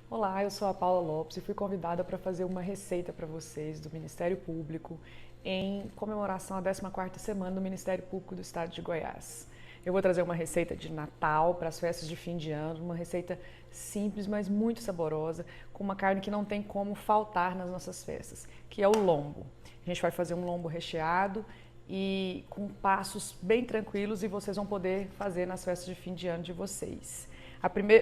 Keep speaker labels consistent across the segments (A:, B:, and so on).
A: Olá, eu sou a Paula Lopes e fui convidada para fazer uma receita para vocês do Ministério Público em comemoração à 14ª semana do Ministério Público do Estado de Goiás. Eu vou trazer uma receita de Natal para as festas de fim de ano, uma receita simples, mas muito saborosa, com uma carne que não tem como faltar nas nossas festas, que é o lombo. A gente vai fazer um lombo recheado e com passos bem tranquilos e vocês vão poder fazer nas festas de fim de ano de vocês.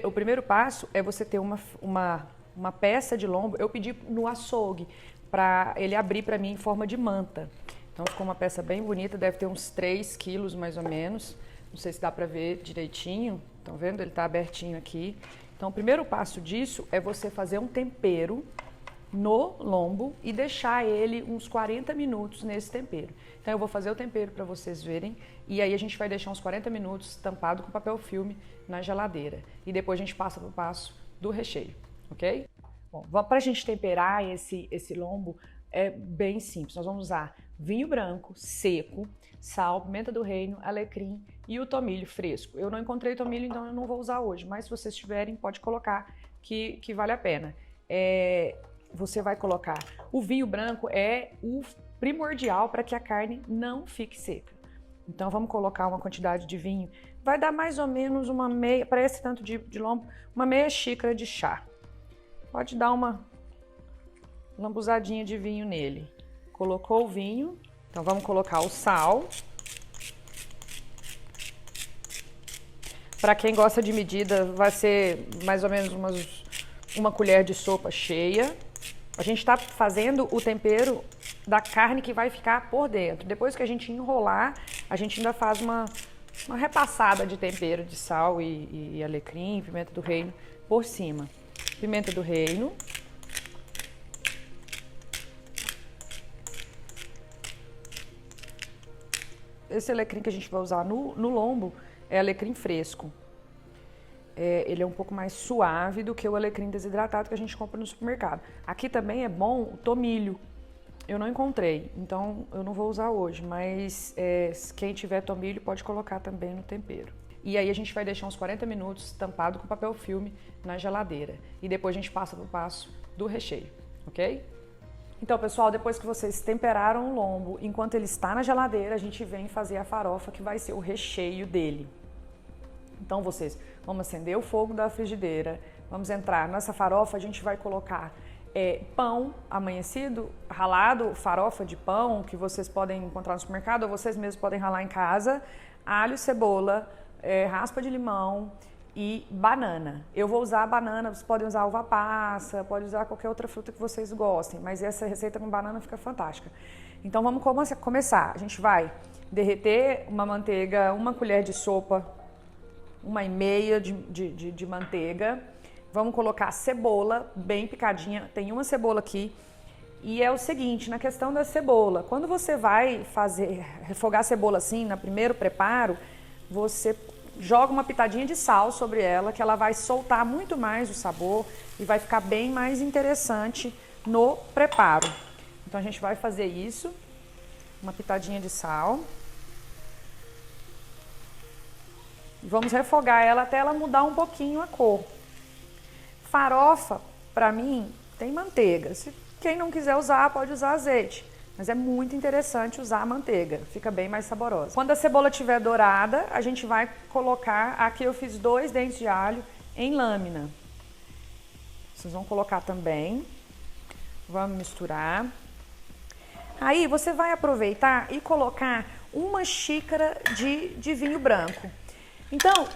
A: O primeiro passo é você ter uma peça de lombo. Eu pedi no açougue para ele abrir para mim em forma de manta. Então ficou uma peça bem bonita, deve ter uns 3 quilos mais ou menos. Não sei se dá para ver direitinho. Estão vendo? Ele está abertinho aqui. Então o primeiro passo disso é você fazer um tempero no lombo e deixar ele uns 40 minutos nesse tempero. Então eu vou fazer o tempero para vocês verem e aí a gente vai deixar uns 40 minutos tampado com papel filme na geladeira. E depois a gente passa para o passo do recheio, ok? Bom, para a gente temperar esse lombo é bem simples. Nós vamos usar vinho branco seco, sal, pimenta do reino, alecrim e o tomilho fresco. Eu não encontrei tomilho, então eu não vou usar hoje, mas se vocês tiverem, pode colocar que vale a pena. Você vai colocar o vinho branco, é o primordial para que a carne não fique seca. Então vamos colocar uma quantidade de vinho, vai dar mais ou menos uma meia, para esse tanto de lombo, uma meia xícara de chá. Pode dar uma lambuzadinha de vinho nele. Colocou o vinho, então vamos colocar o sal. Para quem gosta de medida, vai ser mais ou menos uma colher de sopa cheia. A gente está fazendo o tempero da carne que vai ficar por dentro. Depois que a gente enrolar, a gente ainda faz uma repassada de tempero de sal e alecrim, pimenta do reino por cima. Pimenta do reino. Esse alecrim que a gente vai usar no lombo é alecrim fresco. Ele é um pouco mais suave do que o alecrim desidratado que a gente compra no supermercado. Aqui também é bom o tomilho. Eu não encontrei, então eu não vou usar hoje, mas quem tiver tomilho pode colocar também no tempero. E aí a gente vai deixar uns 40 minutos tampado com papel filme na geladeira. E depois a gente passa para o passo do recheio, ok? Então, pessoal, depois que vocês temperaram o lombo, enquanto ele está na geladeira, a gente vem fazer a farofa que vai ser o recheio dele. Então vamos acender o fogo da frigideira, vamos entrar nessa farofa, a gente vai colocar pão amanhecido, ralado, farofa de pão que vocês podem encontrar no supermercado ou vocês mesmos podem ralar em casa, alho, cebola, raspa de limão e banana. Eu vou usar a banana, vocês podem usar uva passa, pode usar qualquer outra fruta que vocês gostem, mas essa receita com banana fica fantástica. Então vamos começar, a gente vai derreter uma manteiga, uma colher de sopa, 1,5 de manteiga. Vamos colocar cebola bem picadinha, tem uma cebola aqui. E é o seguinte, na questão da cebola, quando você vai refogar a cebola assim, no primeiro preparo, você joga uma pitadinha de sal sobre ela, que ela vai soltar muito mais o sabor e vai ficar bem mais interessante no preparo. Então a gente vai fazer isso, uma pitadinha de sal. Vamos refogar ela até ela mudar um pouquinho a cor. Farofa, para mim, tem manteiga. Se quem não quiser usar, pode usar azeite. Mas é muito interessante usar a manteiga, fica bem mais saborosa. Quando a cebola estiver dourada, a gente vai colocar, aqui eu fiz 2 dentes de alho em lâmina. Vocês vão colocar também. Vamos misturar. Aí você vai aproveitar e colocar 1 xícara de vinho branco. Então,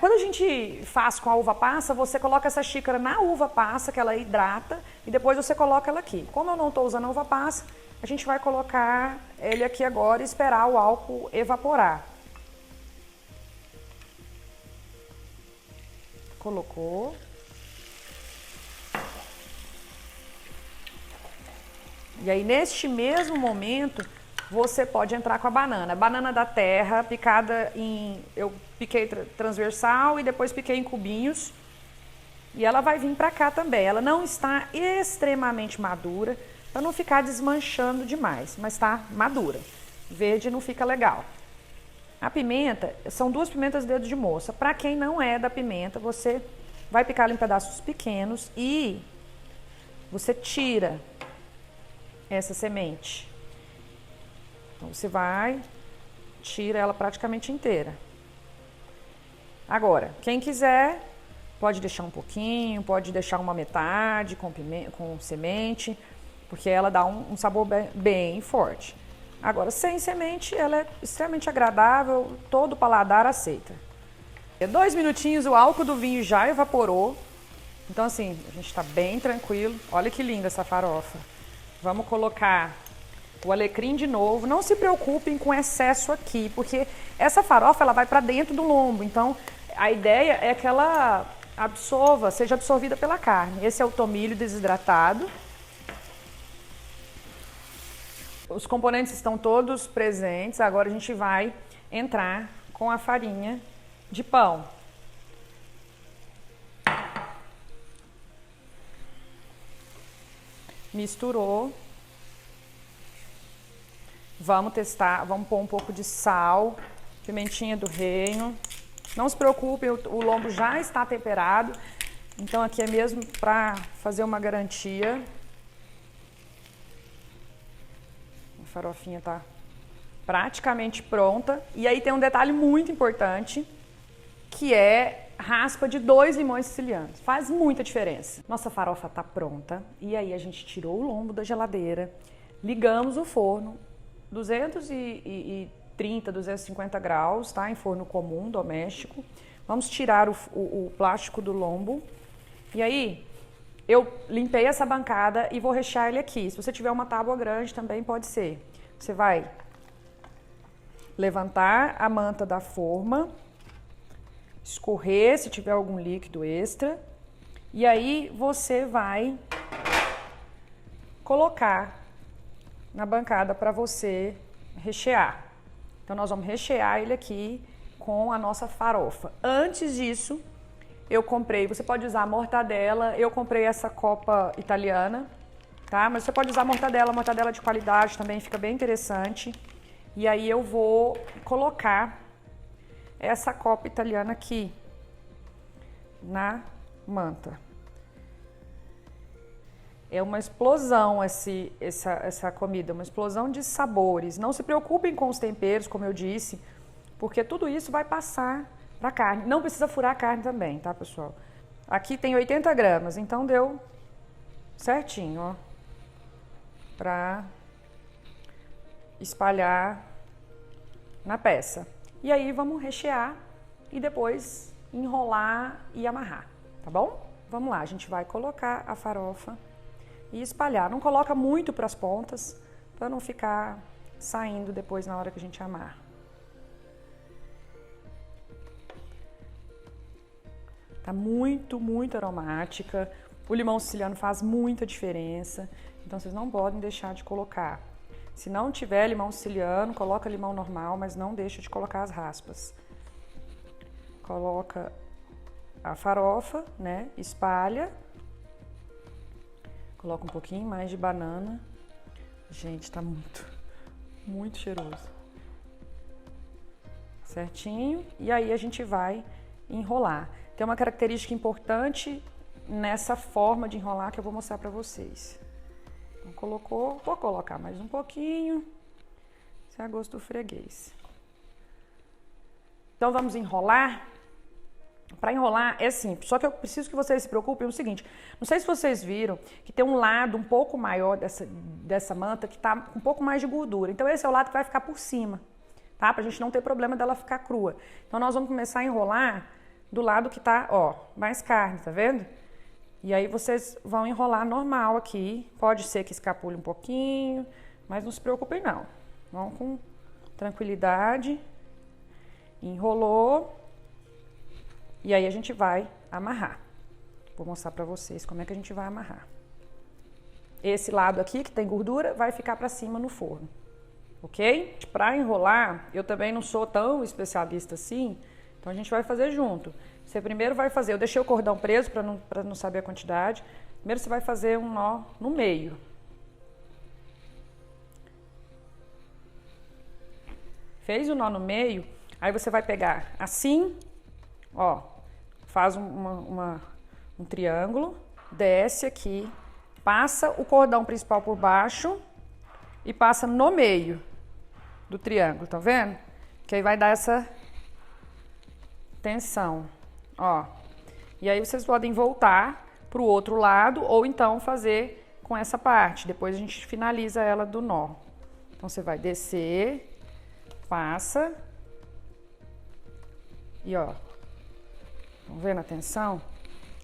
A: quando a gente faz com a uva passa, você coloca essa xícara na uva passa, que ela hidrata, e depois você coloca ela aqui. Como eu não estou usando a uva passa, a gente vai colocar ele aqui agora e esperar o álcool evaporar. Colocou. E aí, neste mesmo momento, você pode entrar com a banana. Banana da terra, picada eu piquei transversal e depois piquei em cubinhos. E ela vai vir pra cá também. Ela não está extremamente madura, para não ficar desmanchando demais, mas está madura. Verde não fica legal. A pimenta, são 2 pimentas dedo de moça. Para quem não é da pimenta, você vai picar ela em pedaços pequenos e você tira essa semente. Então, você tira ela praticamente inteira. Agora, quem quiser, pode deixar um pouquinho, pode deixar uma metade com semente, porque ela dá um sabor bem forte. Agora, sem semente, ela é extremamente agradável, todo o paladar aceita. 2 minutinhos, o álcool do vinho já evaporou. Então, assim, a gente está bem tranquilo. Olha que linda essa farofa. Vamos colocar o alecrim de novo. Não se preocupem com excesso aqui, porque essa farofa ela vai para dentro do lombo. Então, a ideia é que ela seja absorvida pela carne. Esse é o tomilho desidratado. Os componentes estão todos presentes. Agora a gente vai entrar com a farinha de pão. Misturou. Vamos testar, vamos pôr um pouco de sal, pimentinha do reino. Não se preocupem, o lombo já está temperado. Então aqui é mesmo para fazer uma garantia. A farofinha está praticamente pronta. E aí tem um detalhe muito importante, que é raspa de 2 limões sicilianos. Faz muita diferença. Nossa farofa está pronta. E aí a gente tirou o lombo da geladeira, ligamos o forno, 230, 250 graus, tá? Em forno comum, doméstico. Vamos tirar o plástico do lombo. E aí, eu limpei essa bancada e vou rechear ele aqui. Se você tiver uma tábua grande, também pode ser. Você vai levantar a manta da forma, escorrer se tiver algum líquido extra. E aí, você vai colocar na bancada para você rechear. Então, nós vamos rechear ele aqui com a nossa farofa. Antes disso, eu comprei, você pode usar mortadela, eu comprei essa copa italiana, tá? Mas você pode usar mortadela de qualidade também, fica bem interessante. E aí eu vou colocar essa copa italiana aqui na manta. É uma explosão essa comida, uma explosão de sabores. Não se preocupem com os temperos, como eu disse, porque tudo isso vai passar para a carne. Não precisa furar a carne também, tá, pessoal? Aqui tem 80 gramas, então deu certinho, ó, para espalhar na peça. E aí vamos rechear e depois enrolar e amarrar, tá bom? Vamos lá, a gente vai colocar a farofa e espalhar. Não coloca muito para as pontas, para não ficar saindo depois na hora que a gente amarra. Tá muito, muito aromática. O limão siciliano faz muita diferença, então vocês não podem deixar de colocar. Se não tiver limão siciliano, coloca limão normal, mas não deixa de colocar as raspas. Coloca a farofa, né? Espalha. Coloca um pouquinho mais de banana. Gente, tá muito cheiroso. Certinho. E aí a gente vai enrolar. Tem uma característica importante nessa forma de enrolar que eu vou mostrar pra vocês. Então, colocou, vou colocar mais um pouquinho. Isso é a gosto do freguês. Então vamos enrolar. Para enrolar é simples, só que eu preciso que vocês se preocupem o seguinte, não sei se vocês viram que tem um lado um pouco maior dessa manta que tá com um pouco mais de gordura, então esse é o lado que vai ficar por cima, tá? Pra gente não ter problema dela ficar crua. Então nós vamos começar a enrolar do lado que tá, ó, mais carne, tá vendo? E aí vocês vão enrolar normal aqui, pode ser que escapule um pouquinho, mas não se preocupem não. Vão com tranquilidade, enrolou. E aí a gente vai amarrar. Vou mostrar pra vocês como é que a gente vai amarrar. Esse lado aqui, que tem gordura, vai ficar pra cima no forno. Ok? Pra enrolar, eu também não sou tão especialista assim, então a gente vai fazer junto. Você primeiro vai fazer, eu deixei o cordão preso pra não saber a quantidade. Primeiro você vai fazer um nó no meio. Fez o nó no meio, aí você vai pegar assim, ó. Faz uma um triângulo, desce aqui, passa o cordão principal por baixo e passa no meio do triângulo, tá vendo? Que aí vai dar essa tensão, ó. E aí vocês podem voltar pro outro lado ou então fazer com essa parte. Depois a gente finaliza ela do nó. Então você vai descer, passa e ó, estão vendo a tensão?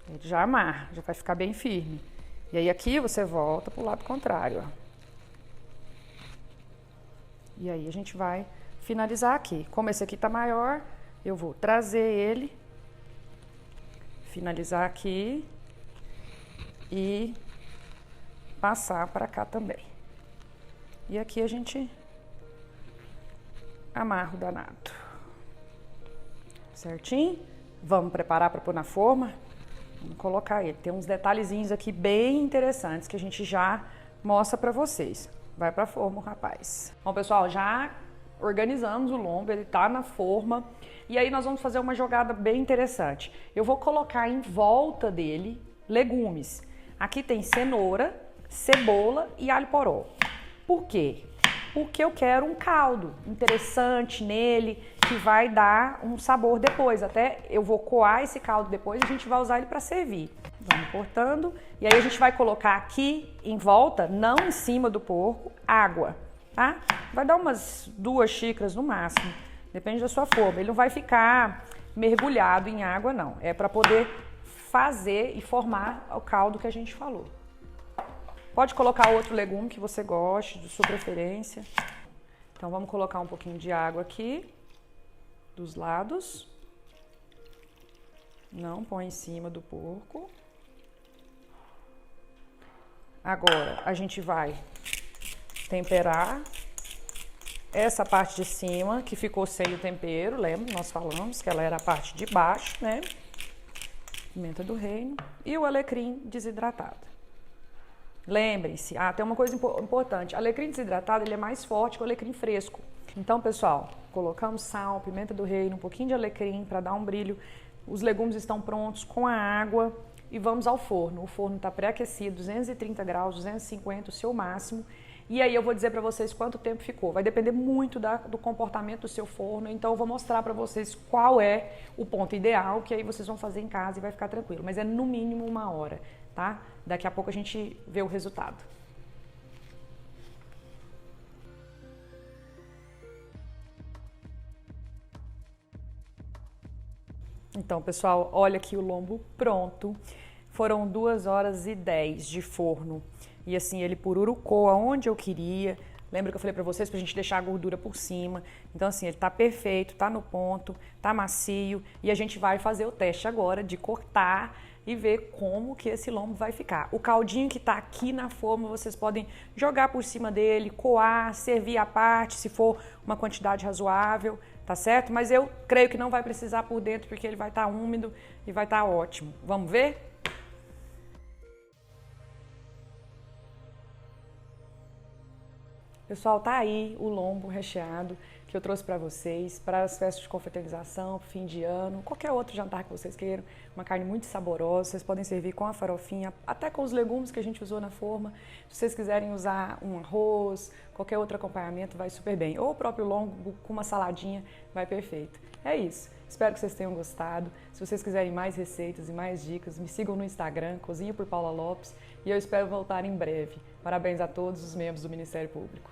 A: Ele já amarra, já vai ficar bem firme. E aí aqui você volta pro lado contrário, ó. E aí a gente vai finalizar aqui. Como esse aqui tá maior, eu vou trazer ele, finalizar aqui e passar para cá também. E aqui a gente amarra o danado. Certinho? Vamos preparar para pôr na forma? Vamos colocar ele. Tem uns detalhezinhos aqui bem interessantes que a gente já mostra para vocês. Vai para a forma, rapaz. Bom, pessoal, já organizamos o lombo, ele tá na forma. E aí nós vamos fazer uma jogada bem interessante. Eu vou colocar em volta dele legumes. Aqui tem cenoura, cebola e alho poró. Por quê? Porque eu quero um caldo interessante nele, que vai dar um sabor depois. Até eu vou coar esse caldo depois e a gente vai usar ele para servir. Vamos cortando. E aí a gente vai colocar aqui em volta, não em cima do porco, água, tá? Vai dar umas 2 xícaras no máximo, depende da sua forma. Ele não vai ficar mergulhado em água, não. É para poder fazer e formar o caldo que a gente falou. Pode colocar outro legume que você goste, de sua preferência. Então vamos colocar um pouquinho de água aqui, dos lados. Não põe em cima do porco. Agora a gente vai temperar essa parte de cima que ficou sem o tempero, lembra? Nós falamos que ela era a parte de baixo, né? Pimenta do reino e o alecrim desidratado. Lembrem-se, tem uma coisa importante, alecrim desidratado ele é mais forte que o alecrim fresco. Então, pessoal, colocamos sal, pimenta do reino, um pouquinho de alecrim para dar um brilho. Os legumes estão prontos com a água e vamos ao forno. O forno está pré-aquecido, 230 graus, 250, o seu máximo. E aí eu vou dizer para vocês quanto tempo ficou. Vai depender muito do comportamento do seu forno, então eu vou mostrar para vocês qual é o ponto ideal, que aí vocês vão fazer em casa e vai ficar tranquilo. Mas é no mínimo 1 hora, tá? Daqui a pouco a gente vê o resultado. Então, pessoal, olha aqui o lombo pronto. Foram 2 horas e 10 de forno. E assim, ele pururucou aonde eu queria. Lembra que eu falei pra vocês pra gente deixar a gordura por cima? Então, assim, ele tá perfeito, tá no ponto, tá macio. E a gente vai fazer o teste agora de cortar e ver como que esse lombo vai ficar. O caldinho que tá aqui na forma, vocês podem jogar por cima dele, coar, servir à parte, se for uma quantidade razoável, tá certo? Mas eu creio que não vai precisar por dentro, porque ele vai estar úmido e vai estar ótimo. Vamos ver? Pessoal, tá aí o lombo recheado que eu trouxe para vocês, para as festas de confraternização, fim de ano, qualquer outro jantar que vocês queiram. Uma carne muito saborosa, vocês podem servir com a farofinha, até com os legumes que a gente usou na forma. Se vocês quiserem usar um arroz, qualquer outro acompanhamento, vai super bem. Ou o próprio lombo com uma saladinha, vai perfeito. É isso. Espero que vocês tenham gostado. Se vocês quiserem mais receitas e mais dicas, me sigam no Instagram, Cozinha por Paula Lopes, e eu espero voltar em breve. Parabéns a todos os membros do Ministério Público.